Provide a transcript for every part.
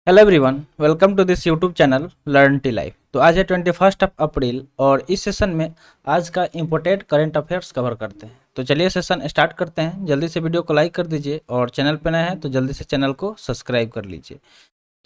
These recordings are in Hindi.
Hello everyone, welcome to this YouTube channel learn T life. तो आज है 21 अप्रैल और इस सेशन में आज का इम्पोर्टेंट करंट अफेयर्स कवर करते हैं। तो चलिए सेशन स्टार्ट करते हैं। जल्दी से वीडियो को लाइक कर दीजिए और चैनल पर नए हैं तो जल्दी से चैनल को सब्सक्राइब कर लीजिए।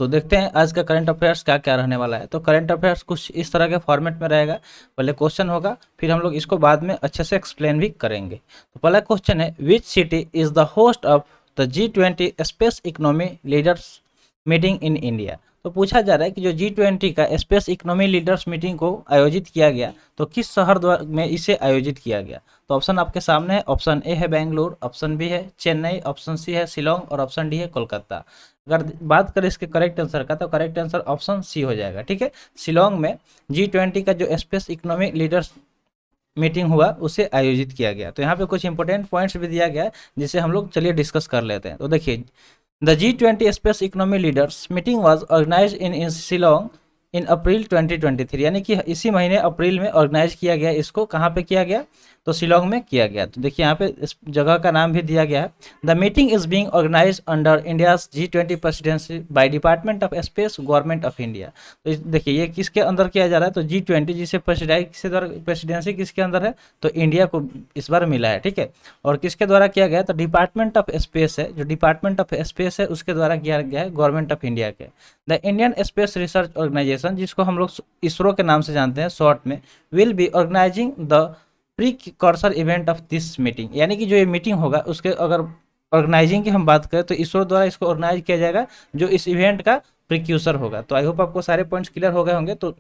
तो देखते हैं आज का करंट अफेयर्स क्या क्या रहने वाला है। तो करंट अफेयर्स कुछ इस तरह के फॉर्मेट में रहेगा। पहले क्वेश्चन होगा, फिर हम लोग इसको बाद में अच्छे से एक्सप्लेन भी करेंगे। तो पहला क्वेश्चन है, which city is the host of the G20 space economy leaders meeting in India. तो पूछा जा रहा है कि जो G20 का स्पेस इकोनॉमी लीडर्स मीटिंग को आयोजित किया गया तो किस शहर में इसे आयोजित किया गया। तो ऑप्शन आपके सामने है। ऑप्शन ए है बेंगलुरु, ऑप्शन बी है चेन्नई, ऑप्शन सी है शिलोंग और ऑप्शन डी है कोलकाता। अगर बात करें इसके करेक्ट आंसर का तो करेक्ट आंसर ऑप्शन सी हो जाएगा। ठीक है, शिलोंग में G20 का जो स्पेस इकोनॉमी लीडर्स मीटिंग हुआ उसे आयोजित किया गया। तो यहाँ पे कुछ इंपॉर्टेंट पॉइंट्स भी दिया गया है जिसे हम लोग चलिए डिस्कस कर लेते हैं। तो देखिए, the G20 space economy leaders meeting was organised in Shillong in April 2023, यानी कि इसी महीने अप्रैल में ऑर्गेनाइज किया गया। इसको कहाँ पे किया गया तो शिलोंग में किया गया। तो देखिए यहाँ पे इस जगह का नाम भी दिया गया है। The meeting is being organize under India's G20 presidency by department of space government of India. तो देखिए ये किसके अंदर किया जा रहा है तो G20 जिसे प्रेसिडेंसी किसके अंदर है तो इंडिया को इस बार मिला है। ठीक है, और किसके द्वारा किया गया तो डिपार्टमेंट ऑफ स्पेस है, जो डिपार्टमेंट ऑफ स्पेस है उसके द्वारा किया गया है, गवर्नमेंट ऑफ इंडिया के। The Indian space research organization, जिसको हम लोग इसरो के नाम से जानते हैं शॉर्ट में, will be organizing the precursor event of this meeting, यानी कि जो ये मीटिंग होगा उसके अगर ऑर्गेनाइजिंग की हम बात करें तो इसरो द्वारा इसको ऑर्गेनाइज किया जाएगा जो इस इवेंट का प्रीक्यूसर होगा। तो आई होप आपको सारे पॉइंट्स क्लियर हो गए होंगे। तो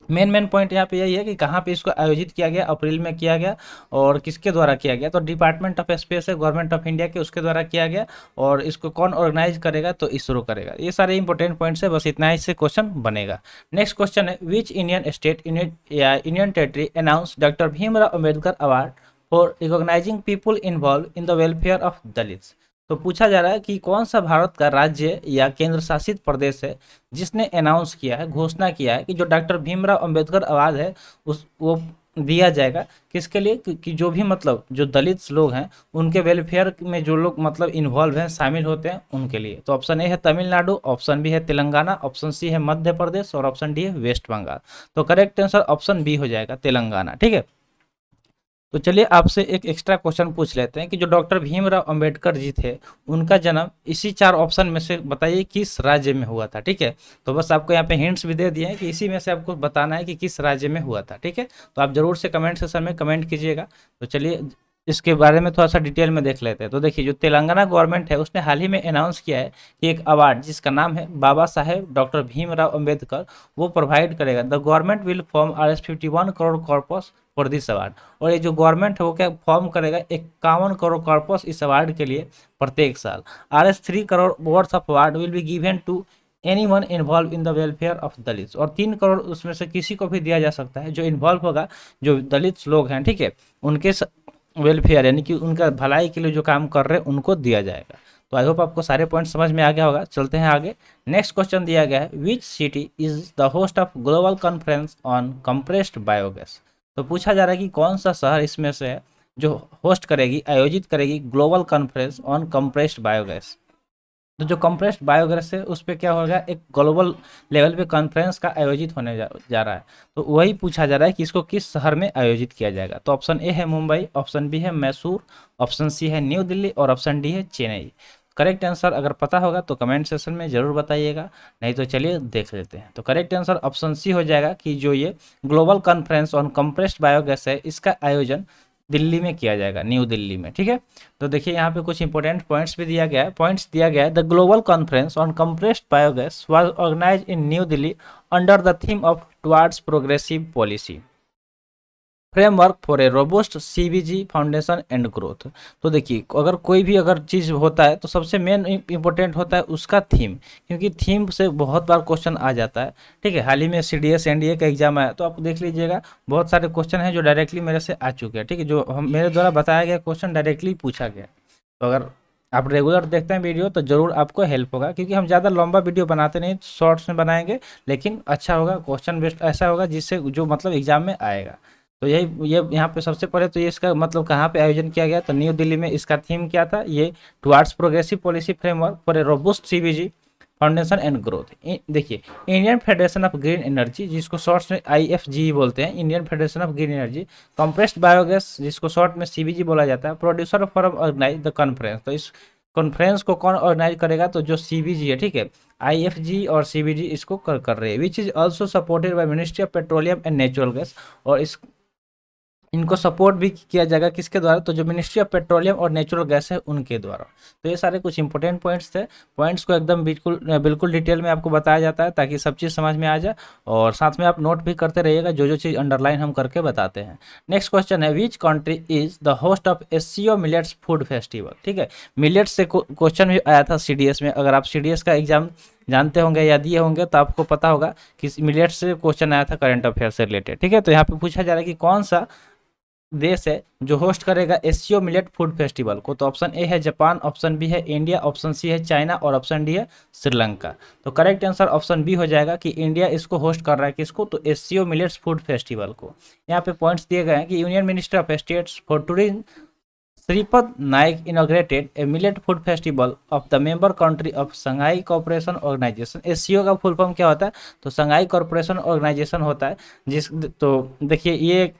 मेन पॉइंट यहाँ पे यही है कि कहाँ पे इसको आयोजित किया गया, अप्रैल में किया गया और किसके द्वारा किया गया तो डिपार्टमेंट ऑफ स्पेस है, गवर्नमेंट ऑफ इंडिया के, उसके द्वारा किया गया। और इसको कौन ऑर्गेनाइज करेगा तो इसरो करेगा। ये सारे इंपॉर्टेंट पॉइंट्स है, बस इतना ही से क्वेश्चन बनेगा। नेक्स्ट क्वेश्चन है, which Indian state union territory announce doctor Bhimrao Ambedkar award for recognising people involve in the welfare of Dalits. तो पूछा जा रहा है कि कौन सा भारत का राज्य या केंद्र शासित प्रदेश है जिसने अनाउंस किया है, घोषणा किया है कि जो डॉक्टर भीमराव अंबेडकर अवार्ड है उस वो दिया जाएगा किसके लिए कि जो भी मतलब जो दलित लोग हैं उनके वेलफेयर में जो लोग मतलब इन्वॉल्व हैं, शामिल होते हैं, उनके लिए। तो ऑप्शन ए है तमिलनाडु, ऑप्शन बी है तेलंगाना, ऑप्शन सी है मध्य प्रदेश और ऑप्शन डी है वेस्ट बंगाल। तो करेक्ट आंसर ऑप्शन बी हो जाएगा, तेलंगाना। ठीक है, तो चलिए आपसे एक एक्स्ट्रा क्वेश्चन पूछ लेते हैं कि जो डॉक्टर भीमराव अंबेडकर जी थे उनका जन्म इसी चार ऑप्शन में से बताइए किस राज्य में हुआ था। ठीक है, तो बस आपको यहाँ पे हिंट्स भी दे दिए हैं कि इसी में से आपको बताना है कि किस राज्य में हुआ था। ठीक है, तो आप जरूर से कमेंट सेक्शन में कमेंट कीजिएगा। तो चलिए इसके बारे में थोड़ा सा डिटेल में देख लेते हैं। तो देखिए, जो तेलंगाना गवर्नमेंट है उसने हाल ही में अनाउंस किया है कि एक अवार्ड जिसका नाम है बाबा साहेब डॉक्टर भीमराव अंबेडकर वो प्रोवाइड करेगा। The government will form Rs 51 crore corpus for this award. और ये जो गवर्नमेंट है वो क्या फॉर्म करेगा 51 करोड़ कॉर्पस इस अवार्ड के लिए प्रत्येक साल। Rs 3 crore worth of award will be given to any one involve in the welfare of Dalits. और 3 करोड़ उसमें से किसी को भी दिया जा सकता है जो इन्वॉल्व होगा, जो दलित लोग हैं। ठीक है, उनके वेलफेयर यानी कि उनका भलाई के लिए जो काम कर रहे हैं उनको दिया जाएगा। तो आई होप आपको सारे पॉइंट समझ में आ गया होगा। चलते हैं आगे। नेक्स्ट क्वेश्चन दिया गया है, which city is the host of global conference on compressed biogas. तो पूछा जा रहा है कि कौन सा शहर इसमें से है जो होस्ट करेगी, आयोजित करेगी global conference on compressed biogas. तो जो कंप्रेस्ड बायोगैस है उस पर क्या होगा, एक ग्लोबल लेवल पे कॉन्फ्रेंस का आयोजित होने जा रहा है। तो वही पूछा जा रहा है कि इसको किस शहर में आयोजित किया जाएगा। तो ऑप्शन ए है मुंबई, ऑप्शन बी है मैसूर, ऑप्शन सी है न्यू दिल्ली और ऑप्शन डी है चेन्नई। करेक्ट आंसर अगर पता होगा तो कमेंट सेक्शन में ज़रूर बताइएगा, नहीं तो चलिए देख लेते हैं। तो करेक्ट आंसर ऑप्शन सी हो जाएगा कि जो ये global conference on compressed biogas है इसका आयोजन दिल्ली में किया जाएगा, न्यू दिल्ली में। ठीक है, तो देखिए यहाँ पे कुछ इंपॉर्टेंट पॉइंट्स भी दिया गया है। The global conference on compressed biogas was organised in new Delhi under the theme of towards progressive policy framework for a robust CBG foundation and growth. तो देखिए, अगर कोई भी अगर चीज़ होता है तो सबसे मेन इंपॉर्टेंट होता है उसका थीम, क्योंकि थीम से बहुत बार क्वेश्चन आ जाता है। ठीक है, हाल ही में CDS NDA का एग्जाम आया तो आप देख लीजिएगा, बहुत सारे क्वेश्चन हैं जो डायरेक्टली मेरे से आ चुके हैं। ठीक है, जो मेरे द्वारा बताया गया क्वेश्चन डायरेक्टली पूछा गया। तो अगर आप रेगुलर देखते हैं वीडियो तो ज़रूर आपको हेल्प होगा, क्योंकि हम ज़्यादा लंबा वीडियो बनाते नहीं, शॉर्ट्स में बनाएंगे, लेकिन अच्छा होगा, क्वेश्चन बेस्ड ऐसा होगा जिससे जो मतलब एग्जाम में आएगा। तो यही ये यहाँ पे सबसे पहले तो ये इसका मतलब कहाँ पे आयोजन किया गया तो न्यू दिल्ली में। इसका थीम क्या था, ये towards progressive policy framework for a robust CBG foundation and growth. देखिए, Indian Federation of Green Energy, जिसको शॉर्ट्स में IFG बोलते हैं, Indian Federation of Green Energy, compressed biogas, जिसको शॉर्ट में CBG बोला जाता है, producer forum organise the conference. तो इस कॉन्फ्रेंस को कौन ऑर्गेनाइज करेगा? तो जो CBG है, ठीक है, IFG और CBG इसको कर रहे हैं, which is also supported by ministry of petroleum and natural gas. और इस इनको सपोर्ट भी किया जाएगा किसके द्वारा? तो जो मिनिस्ट्री ऑफ पेट्रोलियम और नेचुरल गैस है उनके द्वारा। तो ये सारे कुछ इंपॉर्टेंट पॉइंट्स थे। पॉइंट्स को एकदम बिल्कुल डिटेल में आपको बताया जाता है ताकि सब चीज़ समझ में आ जाए, और साथ में आप नोट भी करते रहिएगा जो जो चीज़ अंडरलाइन हम करके बताते हैं। नेक्स्ट क्वेश्चन है, which country is the host of SCO millets food festival. ठीक है, मिलेट्स से क्वेश्चन भी आया था CDS में। अगर आप CDS का एग्जाम जानते होंगे या दिए होंगे तो आपको पता होगा कि मिलेट्स से क्वेश्चन आया था करंट अफेयर से रिलेटेड। ठीक है, तो यहाँ पे पूछा जा रहा है कि कौन सा देश है जो होस्ट करेगा SCO मिलेट फूड फेस्टिवल को? तो ऑप्शन ए है जापान, ऑप्शन बी है इंडिया, ऑप्शन सी है चाइना और ऑप्शन डी है श्रीलंका। तो करेक्ट आंसर ऑप्शन बी हो जाएगा कि इंडिया इसको होस्ट कर रहा है। किसको? तो SCO मिलेट्स फूड फेस्टिवल को। यहाँ पे पॉइंट्स दिए गए हैं कि union minister of states for tourism Shripad Naik inaugurated a millet food festival of the member country of Shanghai corporation organization. SCO का फुल फॉर्म क्या होता है? तो संघाई कॉर्पोरेशन ऑर्गेनाइजेशन होता है। तो देखिए, ये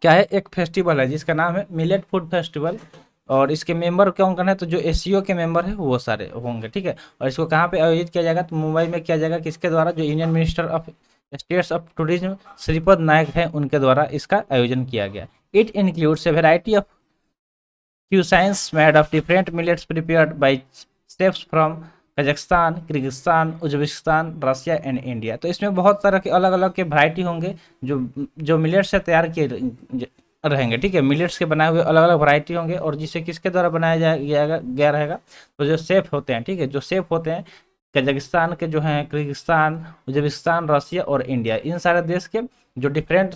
क्या है? एक फेस्टिवल है जिसका नाम है मिलेट फूड फेस्टिवल, और इसके मेंबर कौन कौन है? तो जो SCO के मेंबर है वो सारे होंगे। ठीक है, और इसको कहाँ पे आयोजित किया जाएगा? तो मुंबई में किया जाएगा। किसके द्वारा? जो union minister of states of tourism Shripad Naik है उनके द्वारा इसका आयोजन किया गया। It includes a variety of cuisines made of different millets prepared by chefs from Kazakhstan, Kyrgyzstan, Uzbekistan, Russia and India. तो इसमें बहुत तरह के अलग अलग के वैरायटी होंगे जो जो मिलेट्स से तैयार किए रहेंगे। ठीक है, मिलेट्स के बनाए हुए अलग अलग वैरायटी होंगे, और जिसे किसके द्वारा बनाया गया रहेगा? तो जो शेफ होते हैं, ठीक है, जो शेफ होते हैं कजाकिस्तान के जो हैं, किर्गिस्तान, उज्बेकिस्तान, रसिया और इंडिया, इन सारे देश के जो डिफरेंट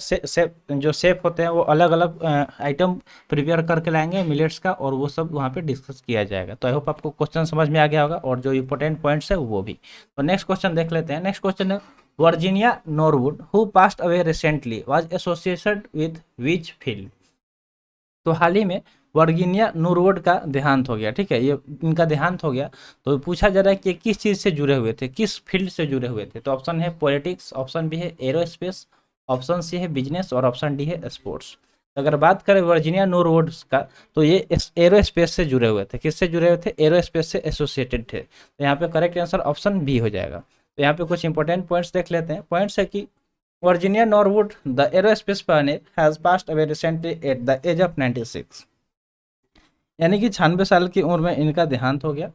जो शेफ होते हैं वो अलग अलग आइटम प्रिपेयर करके लाएंगे मिलेट्स का, और वो सब वहाँ पे डिस्कस किया जाएगा। तो आई होप आपको क्वेश्चन समझ में आ गया होगा, और जो इंपॉर्टेंट पॉइंट्स है वो भी। तो नेक्स्ट क्वेश्चन देख लेते हैं। नेक्स्ट क्वेश्चन है, Virginia Norwood who passed away recently was associated with which field. तो हाल ही में वर्गीनिया नूरवुड का देहांत हो गया। ठीक है, ये इनका देहांत हो गया। तो पूछा जा रहा है कि किस चीज़ से जुड़े हुए थे, किस फील्ड से जुड़े हुए थे? तो ऑप्शन है पॉलिटिक्स, ऑप्शन बी है एरोस्पेस, ऑप्शन सी है बिजनेस और ऑप्शन डी है स्पोर्ट्स। अगर बात करें वर्जीनिया नूरवुड का, तो ये एरोस्पेस से जुड़े हुए थे। किससे जुड़े हुए थे? एरोस्पेस से एसोसिएटेड थे। तो यहाँ पे करेक्ट आंसर ऑप्शन बी हो जाएगा। तो यहाँ पे कुछ इंपॉर्टेंट पॉइंट्स देख लेते हैं। पॉइंट्स है कि Virginia Norwood, the aerospace pioneer, has passed away recently at the age of 96। यानी कि 96 साल की उम्र में इनका देहांत हो गया,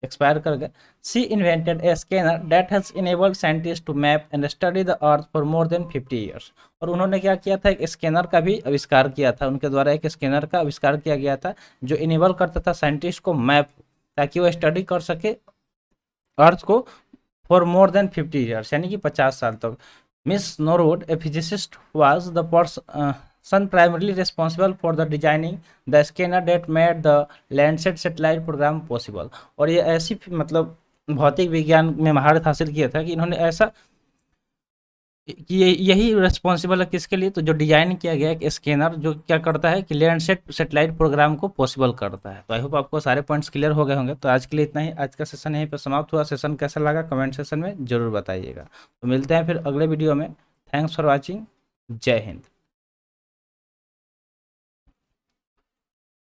एक्सपायर कर गया। She invented a scanner that has enabled scientist to map and study the earth for more than 50 years. और उन्होंने क्या किया था? एक स्कैनर का भी आविष्कार किया था। उनके द्वारा एक स्कैनर का आविष्कार किया गया था जो इनेबल करता था साइंटिस्ट को मैप, ताकि वो स्टडी कर सके अर्थ को फॉर मोर देन 50 ईयर्स, यानी कि 50 साल तक। Miss Norwood, a physicist, was the person primarily responsible for the designing the scanner that made the Landsat satellite program possible। और ये ऐसी मतलब भौतिक विज्ञान में महारत हासिल किया था कि इन्होंने ऐसा कि यही रिस्पॉन्सिबल है किसके लिए? तो जो डिजाइन किया गया एक स्कैनर जो क्या करता है कि लैंडसेट सैटेलाइट प्रोग्राम को पॉसिबल करता है। तो आई होप आपको सारे पॉइंट्स क्लियर हो गए होंगे। तो आज के लिए इतना ही। आज का सेशन यहीं पर समाप्त हुआ। सेशन कैसा लगा कमेंट सेशन में जरूर बताइएगा। तो मिलते हैं फिर अगले वीडियो में। Thanks for watching. जय हिंद।